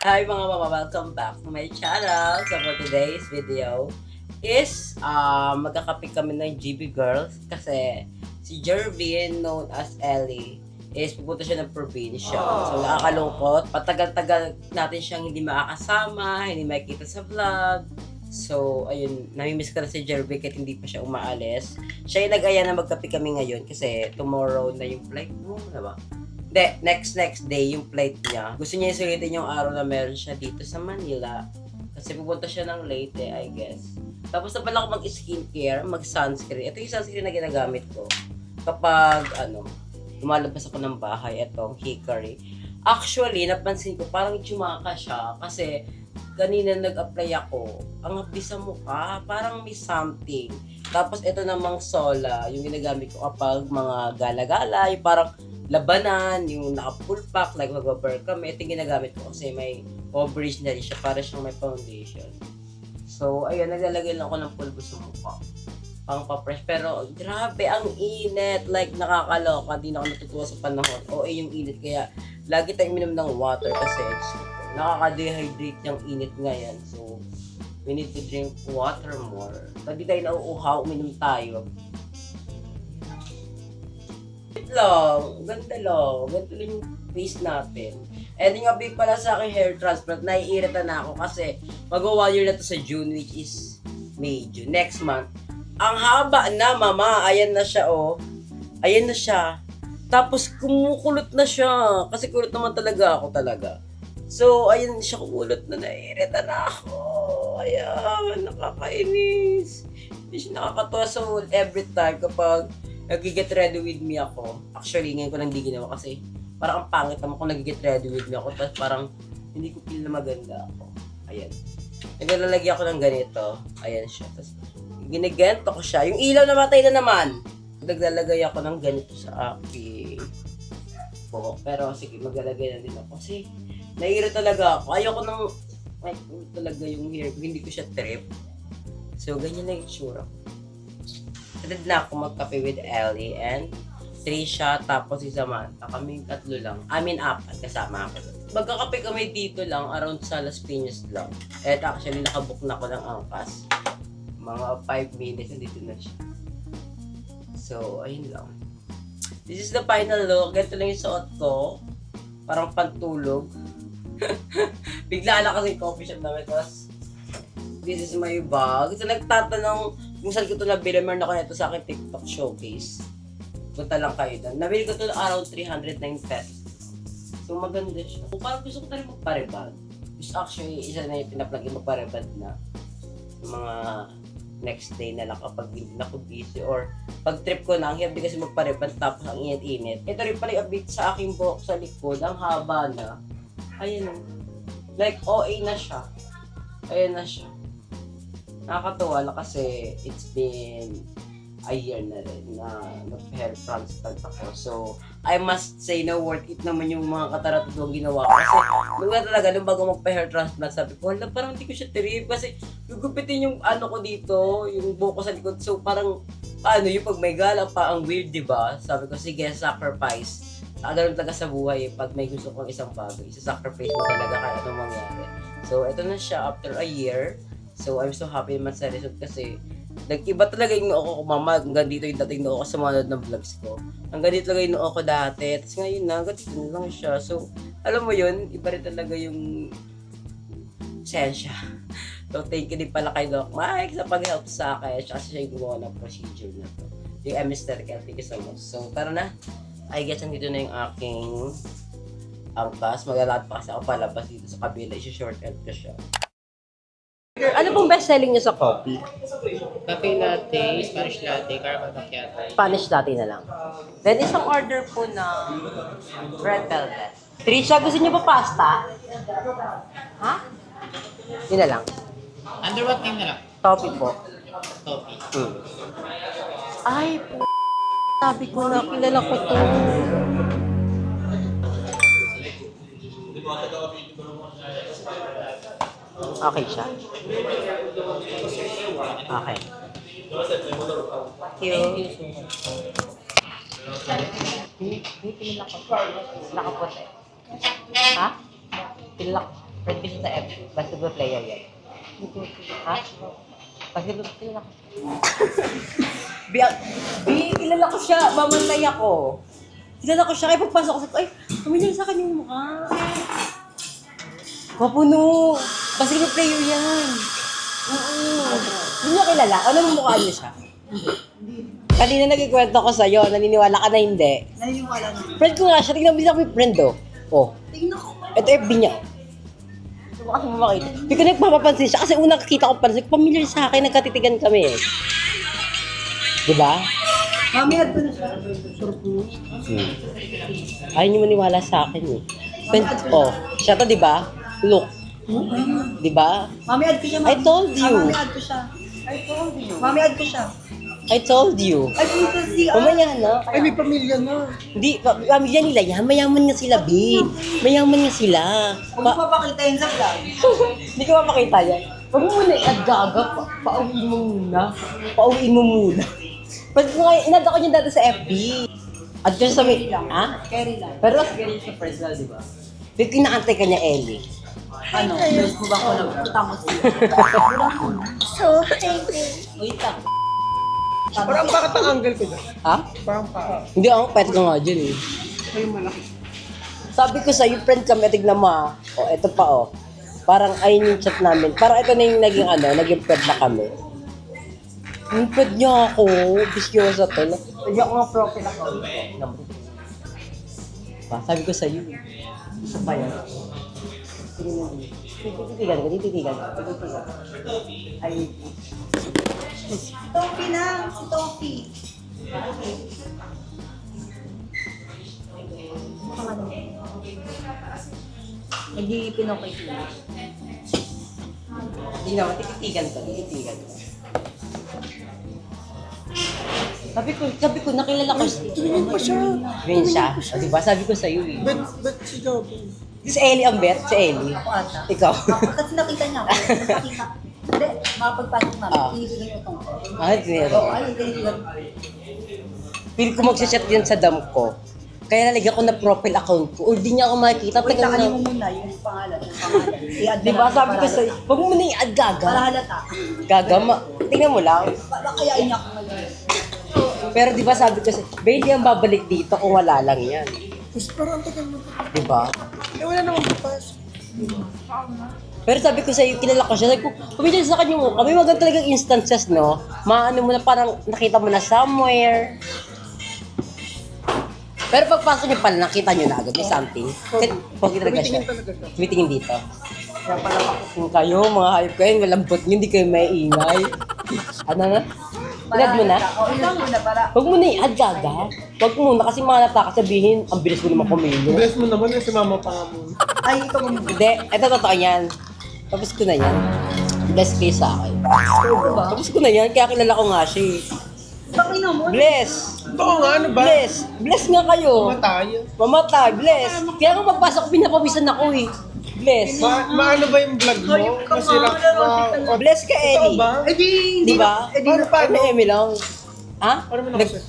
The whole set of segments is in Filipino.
Hi mga mama, welcome back to my channel. So for today's video is magkakapit kami ng GB Girls kasi si Jervin, known as Ellie, is pupunta siya ng probinsya. So nakakalungkot, patagal-tagal natin siyang hindi makakasama, hindi makikita sa vlog. So ayun, namimiss ko na si Jervin kahit hindi pa siya umaalis. Siya yung nag-aya na magkape kami ngayon kasi tomorrow na yung flight mo, diba? Hindi, next day yung flight niya. Gusto niya sulitin yung araw na meron siya dito sa Manila. Kasi pupunta siya ng Leyte, I guess. Tapos na pala ako mag-skincare, mag-sunscreen. Ito yung sunscreen na ginagamit ko. Kapag, lumalabas ako ng bahay, itong Hickory. Actually, napansin ko, parang tsumaka siya. Kasi, kanina nag-apply ako, ang hapdi sa mukha, parang may something. Tapos, ito namang Sola, yung ginagamit ko kapag mga gala-gala, yung parang labanan, yung naka-full pack, like mag-over kami. Ito yung ginagamit ko kasi may coverage na rin siya para siyang may foundation. So, ayun, naglalagay lang ako ng pulbo sa mukha. Pang pa-fresh. Pero, grabe, ang init. Like, nakakaloka. Di na ako natutuwa sa panahon. O, yung init. Kaya, lagi tayong minom ng water kasi nakaka-dehydrate yung init ngayon. So, we need to drink water more. Pag di tayo nauuhaw, uminom tayo. Ganda lang yung face natin. And yung update pala sa aking hair transplant, naiirita na ako kasi mag-1 year na to sa June, which is May, June. Next month. Ang haba na, mama. Ayan na siya, oh. Ayan na siya. Tapos kumukulot na siya. Kasi kulot naman talaga ako talaga. So, ayun siya kumulot na, naiirita na ako. Ayan, nakakainis. Hindi siya nakakatuwa. So, every time kapag nag-get ready with me ako. Actually, ngayon ko lang di ginawa kasi parang ang pangit naman kung nag-get ready with me ako. Tapos parang hindi ko feel na maganda ako. Ayan. Naglalagay ako ng ganito. Ayan siya. Tapos ginigento ko siya. Yung ilaw namatay na naman. Naglalagay ako ng ganito sa aking buhok. Pero sige, maglalagay na din ako. Kasi nahihira talaga ako. Ayoko nang talaga yung hair ko. Hindi ko siya trip. So, ganyan na yung tsura ko. Excited na ako magkape with Ellie and Trisha, tapos si Samantha. Kaming tatlo lang. Apat kasama ako. Magkakape kami dito lang, around sa Las Piñas lang. At actually, nakabook na ako ng angkas. Mga 5 minutes, nandito na siya. So, ayun lang. This is the final look. Ganito lang yung suot ko. Parang pantulog. Bigla na kasi coffee shop namin. Tapos, this is my bag. So, nagtatanong kung saan ko ito nabili. Meron ako nito sa aking TikTok showcase. Punta lang kayo doon. Nabili ko ito around 309 pesos. So, maganda siya. Kung parang gusto ko tayo magparebad. Which actually, isa na yung pinaplag yung magparebad na yung mga next day na lang kapag hindi na ako busy. Or pag trip ko na, ang hirap din kasi magparebad tapos ang init-init. Ito rin pala yung update sa aking buhok sa likod. Ang haba na. Ayun. Like, OA na siya. Ayun na siya. Nakakatuwa na kasi it's been a year na rin na nag-hair transplant ako. So, I must say na worth it naman yung mga kataratutong ginawa ko. Kasi, nung talaga, nung bago magpa-hair transplant, sabi ko, hala, parang hindi ko siya trip. Kasi, gugupitin yung ano ko dito, yung buhok ko sa likod. So, parang, yung pag may gala pa, ang weird, diba? Sabi ko, sige, sacrifice. Ganun talaga sa buhay, pag may gusto kong isang bagay, isa-sacrifice mo talaga kahit anong mangyari. So, ito na siya after a year. So, I'm so happy naman sa result kasi nag-iba talaga yung noo ko, mama. Hanggang dito yung dating noo ko sa mga ng vlogs ko. Hanggang dito talaga yung noo ko dati. Tapos ngayon na, hanggang dito na lang siya. So, alam mo yun, iba rin talaga yung sensya. So, thank you din pala kay Doc Mike sa pag-help sa akin. Kasi siya yung gumawa ng procedure na to. Yung Mr. Kel, thank you so much. So, tara na. I guess nandito na yung aking angkas. Maglalakad pa kasi ako palabas dito sa kabila. Isa-short end ko siya. Ano pong best selling niyo sa coffee? Cafe latte, Spanish latte, caramel macchiato. Spanish latte na lang. Then isang order po ng red velvet. Trisha, gusto niyo pa pasta? Ha? Yun na lang. Under what name na lang? Toppy po. Topi. Ay, po. Sabi ko na, kilala ko to. Okay siya. Okay. Thank you. Pinila ko. Nakapote. Ha? Pinila ko. Friend ko siya sa FB. Basketball player yan. Ha? Basketball player ako. Kilala ko siya. Mamantay ako. Kilala ko siya. Kaya pagpasok ko sa ay, pamilya sa akin yung mukha. Mapuno. Basketball player yan. Oo. Hindi niya kilala. Ano yung mukha niya siya? Kanina nagkikwento ko sa'yo, naniniwala ka na hindi. Naniniwala na. Friend ko nga siya, tingnan mo din ako yung friend oh. Oh, Tingnan ko. ito FB niya. Ito mo kasi makita. Hindi ko nagpapapansin siya kasi unang nakita ko pansin, familiar sa akin, nagkatitigan kami eh. Diba? Mami, add ko na siya. Ayaw niyo maniwala sa akin eh. Friend, oh, siya to diba? Look. Diba? Mami, add ko siya. I told you. Mami, add ko siya. Mami, add ko siya. I told you. Ay, dito si... Mamaya na. Ay, may pamilya na. Hindi, pamilya nila yan. Mayaman nga sila, babe. Mayaman nga sila. Huwag mo papakita yun sa vlog. Hindi ko mapakita yan. Huwag mo muna i-agaga. Pauwiin mo muna. Pauwiin mo muna. Pag nga, inad ako niyan dati sa FB. At dyan sa may... Ha? Carry lang. Pero mas ganyan sa personal, di ba? Pero kinaantay ka niya, Ellie. Ano? News mo ba ko nagpunta mo siya? So, thank you. Wait lang. Parang bakit ang angle ko dyan? Ha? Parang pa. Hindi ako, pet ko nga dyan eh. Ay, malaki. Sabi ko sa'yo, friend kami, tignan mo ah. O, eto pa oh. Parang ayun yung chat namin. Parang ito na yung naging naging friend na kami. Yung friend niya ako, bisyosa to. Hindi ako nga profile ako. Sabi ko sa'yo. Isa pa yan. Tititigan ko, tititigan ko. Ay, Si Topi na. Si Topi. Nag-iipin ako kay Tino. hindi naman, tititigan ko, tititigan ko. Sabi ko, nakilala ko siya. Tumingin pa siya. Yun siya. O, diba? Sabi ko sa'yo eh. Ba't si Joby? Si Ellie ang bet, si Ellie. Ako ata. Ikaw. Ako, kasi nakita niya ako. Nakita. Hindi, makapagpasok namin. Ah. Tinitigan niyo itong ko. Ay, tinira. Oo, ay, tinitigan. Feel ko magsha-chat yan sa dam ko. Kaya nalagyan ko na profile account ko. O di niya ako makikita. Wait, Tagal takanin mo na. muna yung pangalan. Yung pangalan. I-add Di ba na natin sabi ko para sa'yo, huwag mo muna i-add Para gaga. halata. Gaga, tingnan mo lang. Para kayain niya ako ngayon. Pero di ba sabi ko sa'yo, Bailey ang babalik dito kung wala lang yan. Tapos parang tagal mo. Di ba? Eh, wala namang papas. Pero sabi ko sa'yo, kilala ko siya. Sabi ko, pumili sa kanya mo, kami maganda talagang instances, no? Maano mo na parang nakita mo na somewhere. Pero pagpasok niyo pala, nakita niyo na agad, may something. Kasi, pogi talaga siya. Tumitingin talaga siya. Tumitingin dito. Kaya pala kung kayo, mga hayop kayo, malambot niyo, hindi kayo may ingay. Ano na? Inad mo na? Oo, ilang muna para. Huwag mo na i-add gaga. Huwag muna kasi mga natakasabihin, ang bilis mo naman kumilo. Bless mo naman yung si mama pa nga muna. Ay, ikaw mo. Hindi, ito totoo yan. Tapos ko na yan. Bless kayo sa akin. Ba? Tapos ko na yan, kaya kilala ko nga siya eh. Bakit mo? Bless! Oo nga, ano ba? Bless! Bless nga kayo! Matay. Mamatay, bless! Kaya nga magpasok, pinapawisan ako eh. Bless! Maano ba yung vlog mo? Masira ma... Bless ka, Totoo Ellie! ba? Eh di, Di ba? Eh di, Paano? Eme lang. Ha? Paano mo nakasya?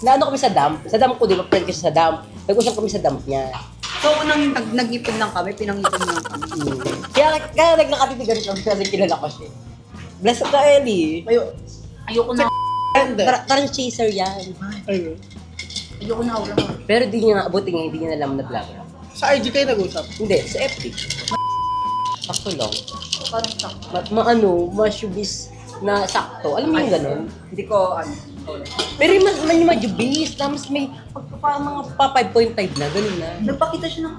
Naano kami sa dam. Sa dam ko, di ba? Friend kasi sa dam. Nag-usap kami sa dam niya. so unang nag-ipon lang kami, pinangipon lang kami. Kaya nagkakatitigan kami kasi kilala ko siya. Bless ka, Ellie! Ayoko na. Tarang chaser yan. Ayun. Ayoko na ulam. Pero di niya nga, buti nga, hindi niya alam na vlogger ako. Sa IG kayo nag-usap? Hindi, sa FB. Sakto lang. Parang sakto. Mas-showbiz na sakto. Alam mo yung ganun? Hindi ko, Pero yung may majubis, tapos may parang mga pa 5.5 na, ganun na. nagpakita siya ng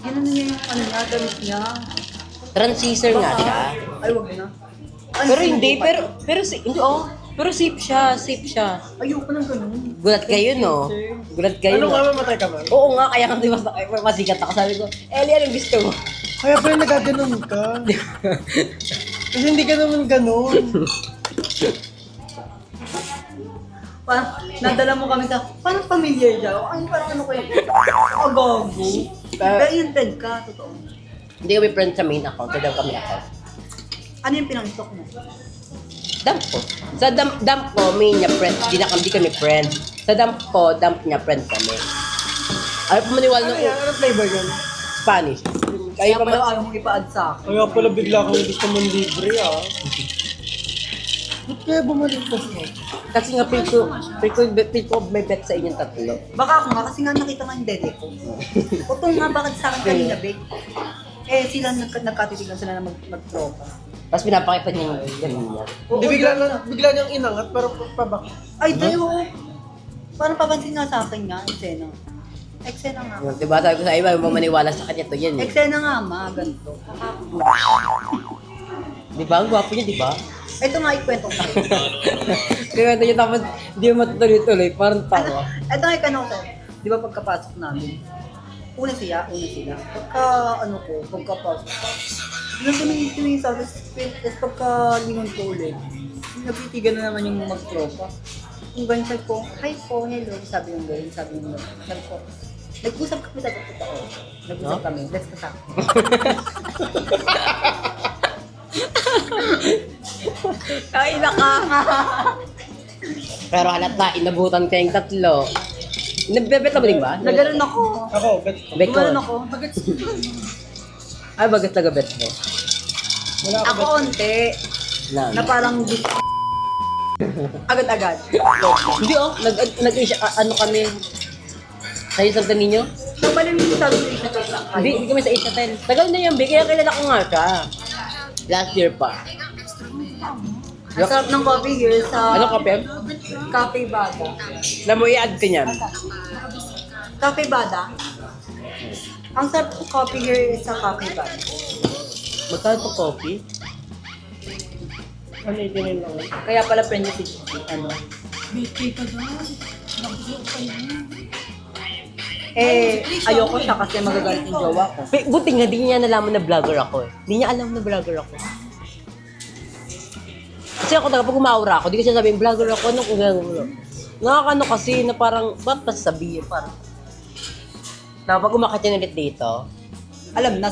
ano na niya yung ano niya, damit niya. Transistor nga siya. Ay, wag na. Ano, Pero hindi, hindi, pero safe siya. Ayoko ng ganun. Gulat kayo, no? Gulat kayo, Ano no? nga, mamatay ka man? Oo nga, kaya nga di ba masikat ako. Sabi ko, Ellie, anong gusto mo? Kaya pala nagaganon ka. Kasi hindi ka naman ganon. Nadala mo kami sa, parang familiar siya. Ay, parang ano kayo? Agago. Pero yun, friend ka, totoo. Hindi kami friends sa main account, sa kami account. Ano yung pinang-stock mo? Dump ko. Sa dump ko, main niya friend. Hindi kami friend. Sa dump ko, dump niya friend kami. Ay, pumaniwala Ano ng yan? Ano flavor yan? Spanish. Kaya pala ayaw mong ipa-add sa akin. Kaya pala bigla kang gusto mong libre ah. Ba't kaya bumalik pa siya? Kasi nga, feel ko may bet sa inyong tatlo. Baka ako nga, kasi nga nakita nga yung dede ko. Ito nga, bakit sa akin kanina, babe? Eh, sila nagkatitigan sila na mag-tropa. Tapos pinapakita niya yung ganun niya. Hindi bigla niyang inangat pero pabak. Ay, tayo. Parang papansin nga sa akin nga, eksena. Eksena nga. Diba sabi ko sa iba, yung maniwala sa kanya to yan eh. Eksena nga, ma, ganito. Diba? Ang gwapo niya, diba? Ito nga, ikwento ko. Kaya ito niya tapos hindi mo matutuloy-tuloy, parang tawa. Ito nga, ikwento ko. Di ba pagkapasok namin? Una sila. Pagkapasok. Ilang tumingin sa akin, tapos pagkalingon ko ulit, nagtitigan na naman yung magtropa. Yung ganyan sabi ko, hi po, hello. Sabi yung ganyan, sabi ko, nag-usap kami sa totoo. Nag-usap kami, let's talk. Ay, naka! Pero halata, inabutan kayong tatlo. Nagbebet na ba din ba? Naganon ako. Ako, bet ko. Bet ko. Gumanon ako. Ay, bagat na bet mo. Wala ako Ako onte, na Na. parang agad-agad. Hindi oh, ano kami. Sa isang ninyo? So, pala yung sabi ko isa lang. Hindi kami sa Asia 10. Tagal na yan, kaya kilala ko nga siya. Last year pa. Ang sarap ng coffee here sa Ano kape? Cafe Bada. Alam mo, i-add ka niyan. Cafe Bada? Ang sarap ng coffee here sa Cafe Bada. Magkano to coffee? Ano itinin lang. Kaya pala friend niya si ano. Eh, ayoko siya kasi magagalit yung jowa ko. Buti nga, di niya nalaman na vlogger ako eh. Di niya alam na vlogger ako. Kasi ako kapag umaura ako, di ko siya sabihin, vlogger ako, ano kung gano'n. Nakakano kasi na parang, ba't sabihin? Parang, na pag umakit yan ulit dito, Alam na,